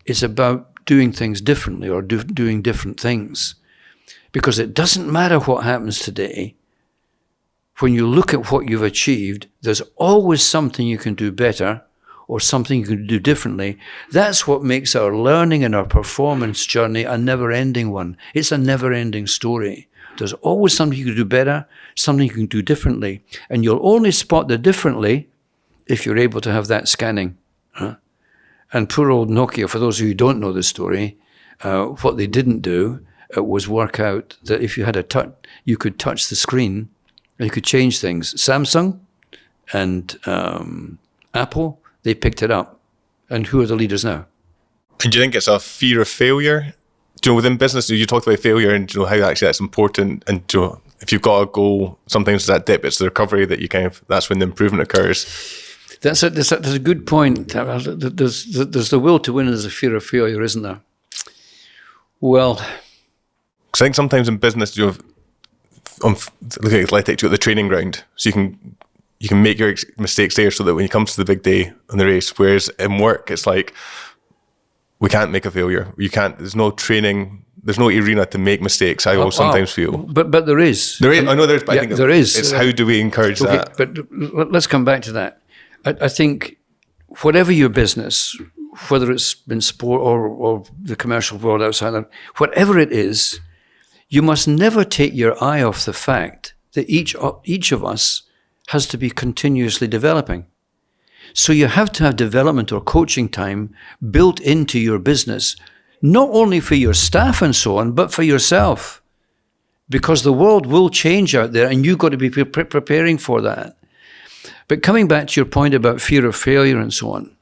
it's about doing things differently or doing different things. Because it doesn't matter what happens today. When you look at what you've achieved, there's always something you can do better or something you can do differently. That's what makes our learning and our performance journey a never-ending one. It's a never-ending story. There's always something you can do better, something you can do differently. And you'll only spot the differently if you're able to have that scanning. And poor old Nokia, for those of you who don't know the story, what they didn't do was work out that if you had you could touch the screen, and you could change things. Samsung and Apple, they picked it up. And who are the leaders now? And do you think it's a fear of failure? Do you know, within business, you talked about failure and how actually that's important. And if you've got a goal, sometimes that dip, it's the recovery that that's when the improvement occurs. That's a good point. There's the will to win and there's a fear of failure, isn't there? Well, because I think sometimes in business, looking at athletics, you've got the training ground, so you can make your mistakes there, so that when you come to the big day on the race. Whereas in work, it's like, we can't make a failure. You can't. There's no training. There's no arena to make mistakes. I will sometimes feel. But there is. There is. I know there's. But yeah, I think there is. It's how do we encourage that? But let's come back to that. I think whatever your business, whether it's in sport or the commercial world outside that, whatever it is, you must never take your eye off the fact that each of us has to be continuously developing. So you have to have development or coaching time built into your business, not only for your staff and so on, but for yourself. Because the world will change out there and you've got to be preparing for that. But coming back to your point about fear of failure and so on,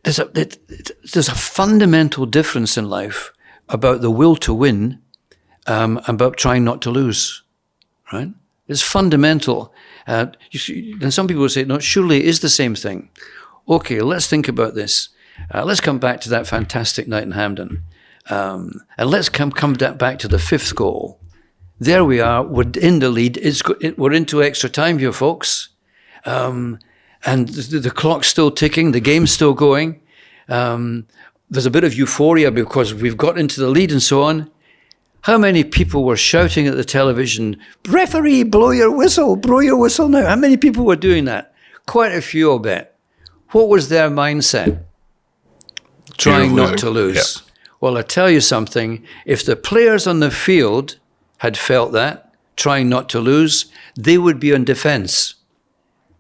there's a fundamental difference in life about the will to win, about trying not to lose, right? It's fundamental. And some people will say, no, surely it is the same thing. Okay, let's think about this. Let's come back to that fantastic night in Hampden. And let's come back to the fifth goal. There we are, we're in the lead. We're into extra time here, folks. And the clock's still ticking, the game's still going. There's a bit of euphoria because we've got into the lead and so on. How many people were shouting at the television, referee, blow your whistle now? How many people were doing that? Quite a few, I'll bet. What was their mindset? Trying not to lose. Yeah. Well, I tell you something, if the players on the field had felt that, trying not to lose, they would be on defense.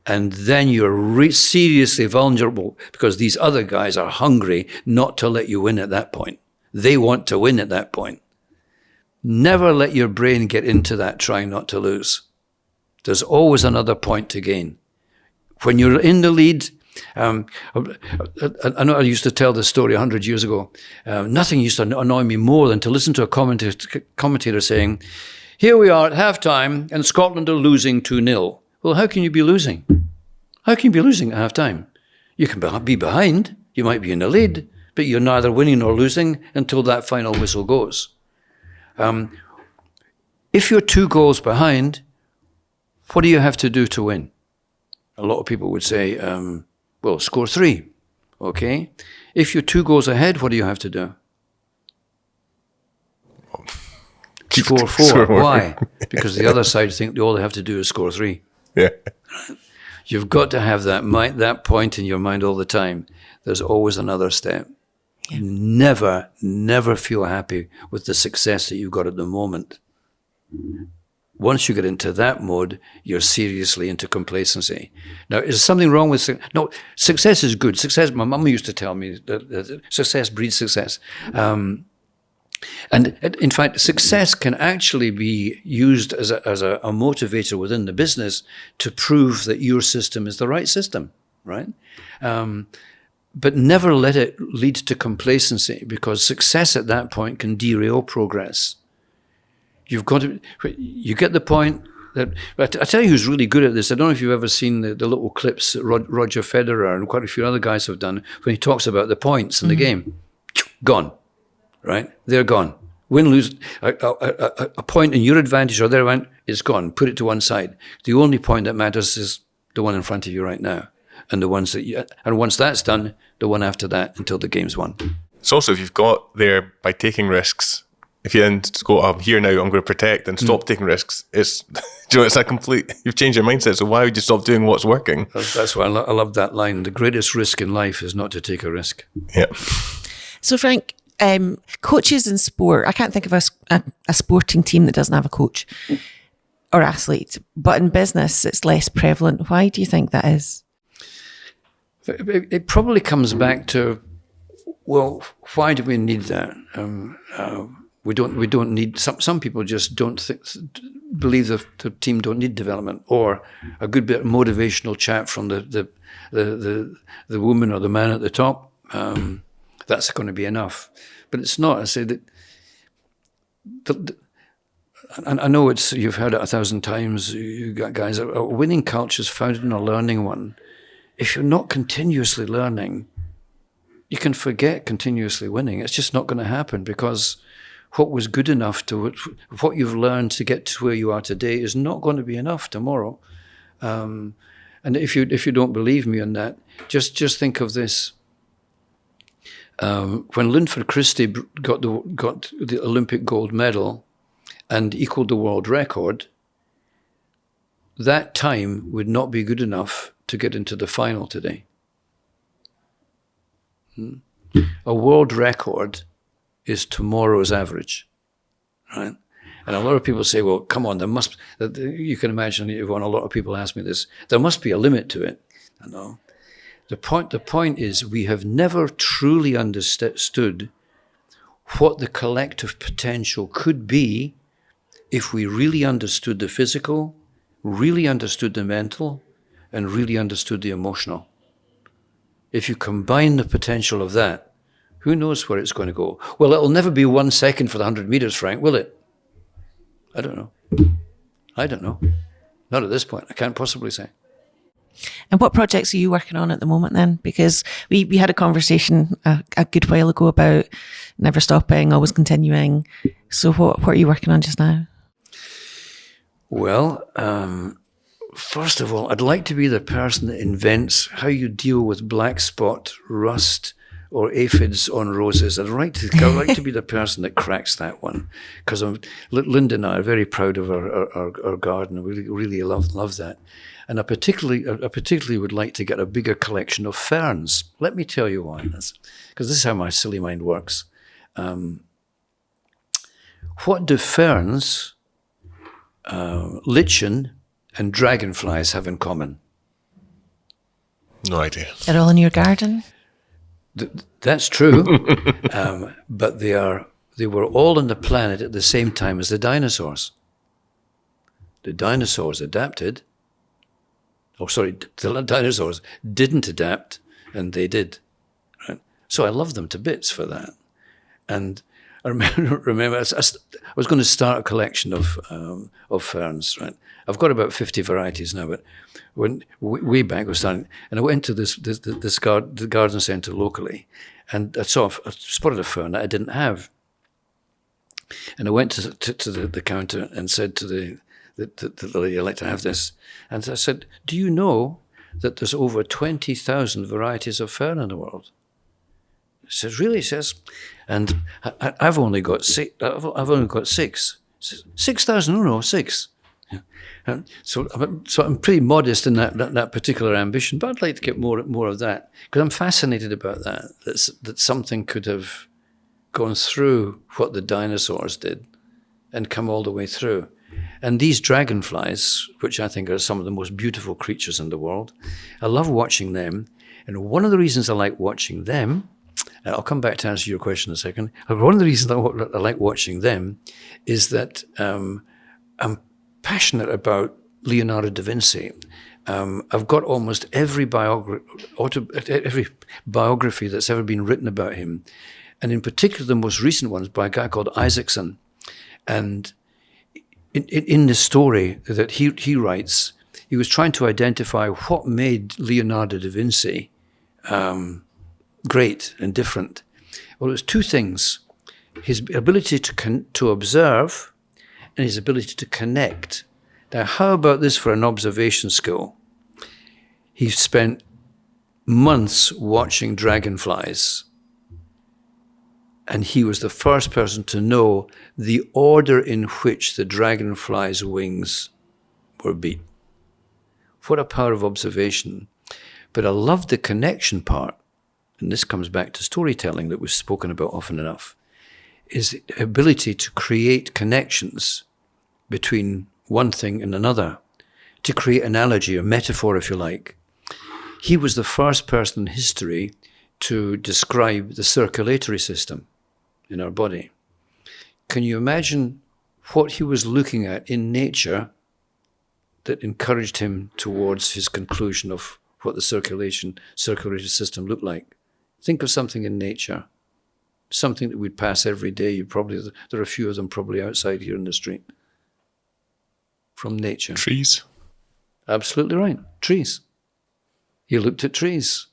And then you're seriously vulnerable because these other guys are hungry not to let you win at that point. They want to win at that point. Never let your brain get into that trying not to lose. There's always another point to gain. When you're in the lead, I know I used to tell this story 100 years ago. Nothing used to annoy me more than to listen to a commentator saying, here we are at half-time and Scotland are losing 2-0. Well, how can you be losing? How can you be losing at half-time? You can be behind, you might be in the lead, but you're neither winning nor losing until that final whistle goes. If you're 2 goals behind, what do you have to do to win? A lot of people would say, well, score 3, okay? If you're 2 goals ahead, what do you have to do? Score 4. Why? Because the other side think all they have to do is score 3. Yeah. You've got to have that point in your mind all the time. There's always another step. Yeah. Never feel happy with the success that you've got at the moment. Once you get into that mode, you're seriously into complacency. Now, is something wrong with no? Success is good. Success. My mum used to tell me that success breeds success. And in fact, success can actually be used as a motivator within the business to prove that your system is the right system, right? But never let it lead to complacency, because success at that point can derail progress. You get the point that, I tell you who's really good at this. I don't know if you've ever seen the little clips that Roger Federer and quite a few other guys have done when he talks about the points in the game. Gone, right? They're gone. Win, lose, a point in your advantage or their advantage is gone. Put it to one side. The only point that matters is the one in front of you right now. And the ones and once that's done, the one after that until the game's won. So also, if you've got there by taking risks, if you then go, I'm here now, I'm going to protect and stop taking risks, it's it's a complete, you've changed your mindset. So why would you stop doing what's working? That's why I love that line. The greatest risk in life is not to take a risk. Yeah. So Frank, coaches in sport, I can't think of a sporting team that doesn't have a coach or athlete, but in business it's less prevalent. Why do you think that is? It probably comes back to, well, why do we need that? We don't need. Some people just don't believe the team don't need development, or a good bit of motivational chat from the woman or the man at the top. That's going to be enough, but it's not. I say that and I know you've heard it 1,000 times, you guys, a winning culture is founded in a learning one. If you're not continuously learning, you can forget continuously winning. It's just not going to happen, because what was good enough what you've learned to get to where you are today is not going to be enough tomorrow. And if you don't believe me on that, just think of this. When Linford Christie got the Olympic gold medal and equaled the world record, that time would not be good enough to get into the final today. A world record is tomorrow's average, right? And a lot of people say, well, come on, you can imagine, when a lot of people ask me this, there must be a limit to it. I know. The point is, we have never truly understood what the collective potential could be if we really understood the physical, really understood the mental, and really understood the emotional. If you combine the potential of that, who knows where it's going to go? Well, it'll never be 1 second for the 100 meters, Frank, will it? I don't know. Not at this point. I can't possibly say. And what projects are you working on at the moment then? Because we had a conversation a good while ago about never stopping, always continuing. So what are you working on just now? Well, first of all, I'd like to be the person that invents how you deal with black spot, rust, or aphids on roses. I'd like to be the person that cracks that one, because Linda and I are very proud of our garden. We really love that. And I particularly would like to get a bigger collection of ferns. Let me tell you why. Because this is how my silly mind works. What do ferns, lichen, and dragonflies have in common? No idea. They're all in your garden? That's true. But they were all on the planet at the same time as the dinosaurs. The dinosaurs adapted. The dinosaurs didn't adapt, and they did. Right? So I love them to bits for that. And I remember I was going to start a collection of ferns. Right, I've got about 50 varieties now, but way back I was starting, and I went to the garden centre locally, and I spotted a fern that I didn't have, and I went to the counter and said to the lady, I'd like to have this. And I said, do you know that there's over 20,000 varieties of fern in the world? She says, really? She says, and I've only got 6. I've only got 6. 6,000? No, 6. Yeah. And so I'm pretty modest in that particular ambition, but I'd like to get more of that, because I'm fascinated about that something could have gone through what the dinosaurs did and come all the way through. And these dragonflies, which I think are some of the most beautiful creatures in the world, I love watching them. And one of the reasons I like watching them, and I'll come back to answer your question in a second, one of the reasons I like watching them is that I'm passionate about Leonardo da Vinci. I've got almost every biography that's ever been written about him, and in particular the most recent ones by a guy called Isaacson. And in the story that he writes, he was trying to identify what made Leonardo da Vinci great and different. Well, it was 2 things: his ability to observe and his ability to connect. Now, how about this for an observation skill? He spent months watching dragonflies, and he was the first person to know the order in which the dragonfly's wings were beat. What a power of observation. But I love the connection part, and this comes back to storytelling that we've spoken about often enough, is the ability to create connections between one thing and another, to create analogy or metaphor, if you like. He was the first person in history to describe the circulatory system in our body. Can you imagine what he was looking at in nature that encouraged him towards his conclusion of what the circulatory system looked like? Think of something in nature, something that we'd pass every day. There are a few of them probably outside here in the street. from nature? Trees. Absolutely right. Trees. He looked at trees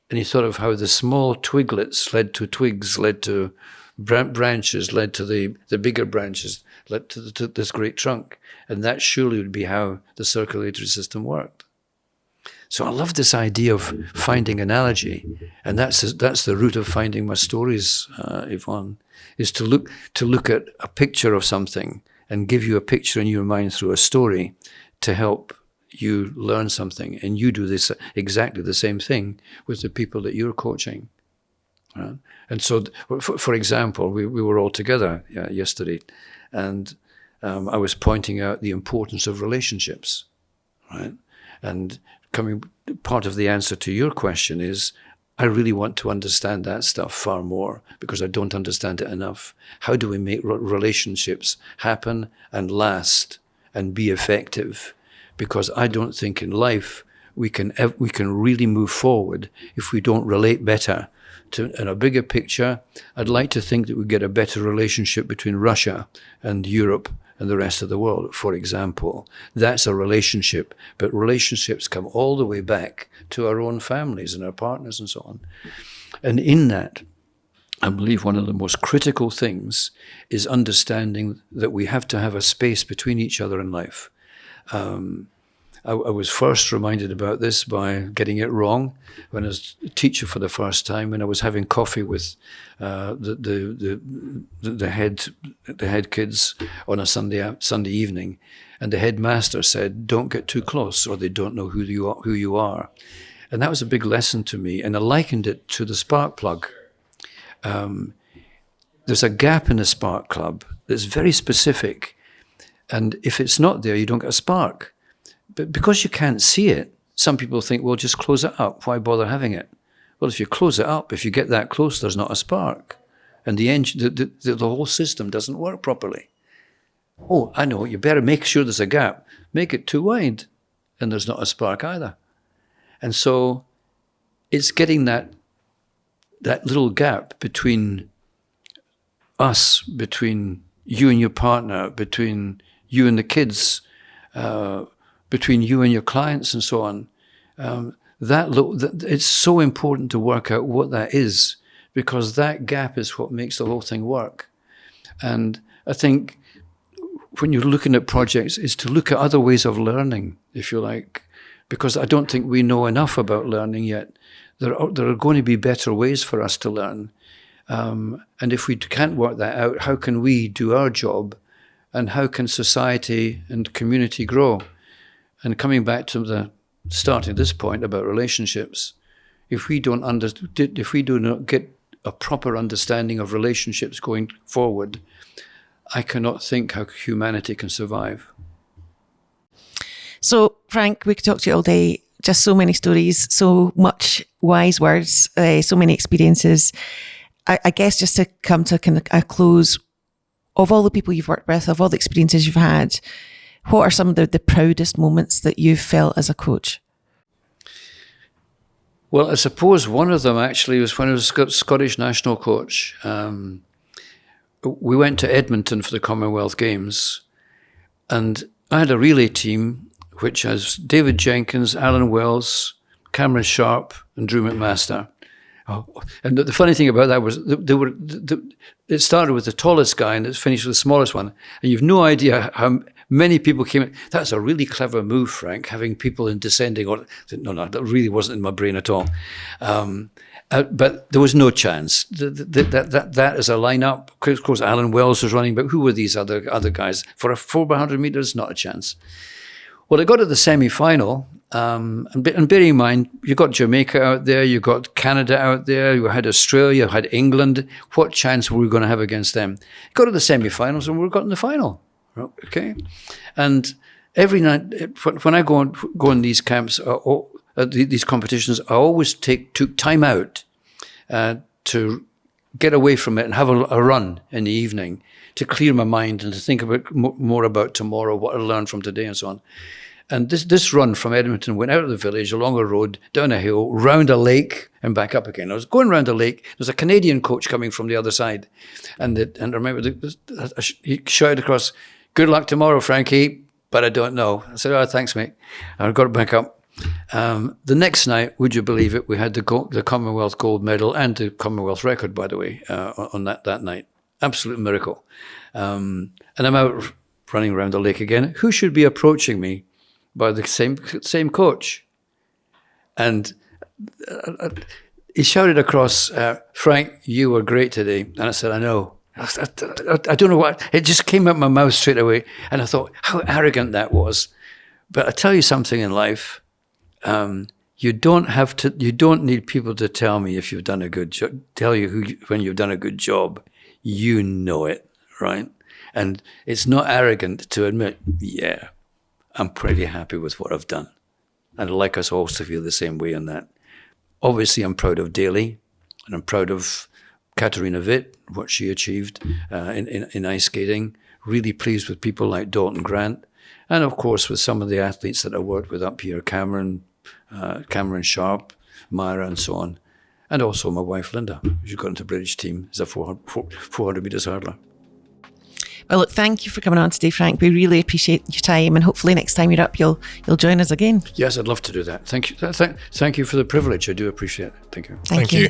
and he thought of how the small twiglets led to twigs, led to branches, led to the bigger branches, led to this great trunk. And that surely would be how the circulatory system worked. So I love this idea of finding analogy. And that's the root of finding my stories, Yvonne, is to look at a picture of something and give you a picture in your mind through a story to help you learn something. And you do this exactly the same thing with the people that you're coaching. Right? And so, for example, we were all together yesterday, and I was pointing out the importance of relationships, right? And part of the answer to your question is, I really want to understand that stuff far more because I don't understand it enough. How do we make relationships happen and last and be effective? Because I don't think in life we can really move forward if we don't relate better. In a bigger picture, I'd like to think that we get a better relationship between Russia and Europe and the rest of the world, for example. That's a relationship, but relationships come all the way back to our own families and our partners and so on. And in that, I believe one of the most critical things is understanding that we have to have a space between each other in life. I was first reminded about this by getting it wrong when I was a teacher for the first time, when I was having coffee with the head kids on a Sunday evening, and the headmaster said, "Don't get too close, or they don't know who you are." And that was a big lesson to me, and I likened it to the spark plug. There's a gap in the spark plug that's very specific, and if it's not there, you don't get a spark. But because you can't see it, some people think, well, just close it up. Why bother having it? Well, if you close it up, if you get that close, there's not a spark. And the whole system doesn't work properly. Oh, I know, you better make sure there's a gap. Make it too wide, and there's not a spark either. And so it's getting that little gap between us, between you and your partner, between you and the kids, between you and your clients and so on. It's so important to work out what that is, because that gap is what makes the whole thing work. And I think when you're looking at projects, is to look at other ways of learning, if you like, because I don't think we know enough about learning yet. There are going to be better ways for us to learn. And if we can't work that out, how can we do our job, and how can society and community grow? And coming back to starting this point about relationships, if we do not get a proper understanding of relationships going forward, I cannot think how humanity can survive. So, Frank, we could talk to you all day. Just so many stories, so much wise words, so many experiences. I guess just to come to kind of a close, of all the people you've worked with, of all the experiences you've had, what are some of the proudest moments that you've felt as a coach? Well, I suppose one of them actually was when I was Scottish national coach. We went to Edmonton for the Commonwealth Games, and I had a relay team which has David Jenkins, Alan Wells, Cameron Sharp, and Drew McMaster. Oh, and the funny thing about that was it started with the tallest guy and it finished with the smallest one. And you've no idea how many people came in. That's a really clever move, Frank, having people in descending order. No, that really wasn't in my brain at all. But there was no chance. That is a lineup. Of course, Alan Wells was running, but who were these other guys? For a 4x100 meters, not a chance. Well, I got to the semi-final, and bearing in mind, you got Jamaica out there, you got Canada out there, you had Australia, you had England. What chance were we going to have against them? Got to the semi-finals, and we got in the final. Okay, and every night when I go on these camps, these competitions, I always took time out to get away from it and have a run in the evening to clear my mind and to think about more about tomorrow, what I learned from today, and so on. And this run from Edmonton went out of the village, along a road, down a hill, round a lake, and back up again. I was going round a lake. There was a Canadian coach coming from the other side, and I remember he shouted across, "Good luck tomorrow, Frankie." but I don't know. I said, oh, thanks, mate. And I got it back up. The next night, would you believe it, we had the Commonwealth gold medal and the Commonwealth record, by the way, on that night. Absolute miracle. And I'm out running around the lake again. Who should be approaching me by the same coach? And he shouted across, Frank, you were great today. And I said, I know. I don't know what, it just came out my mouth straight away. And I thought, how arrogant that was. But I tell you something in life, you don't need people to tell me if you've done a good job, tell you when you've done a good job. You know it, right? And it's not arrogant to admit, yeah, I'm pretty happy with what I've done. And I'd like us all to feel the same way on that. Obviously, I'm proud of Daly, and I'm proud of Katarina Witt, what she achieved in ice skating. Really pleased with people like Dalton Grant, and of course with some of the athletes that I worked with up here, Cameron Sharp, Myra, and so on. And also my wife, Linda, who's got into the British team as a 400 metres hurdler. Well, look, thank you for coming on today, Frank. We really appreciate your time, and hopefully next time you're up, you'll join us again. Yes, I'd love to do that. Thank you. Thank you for the privilege. I do appreciate it. Thank you. Thank you.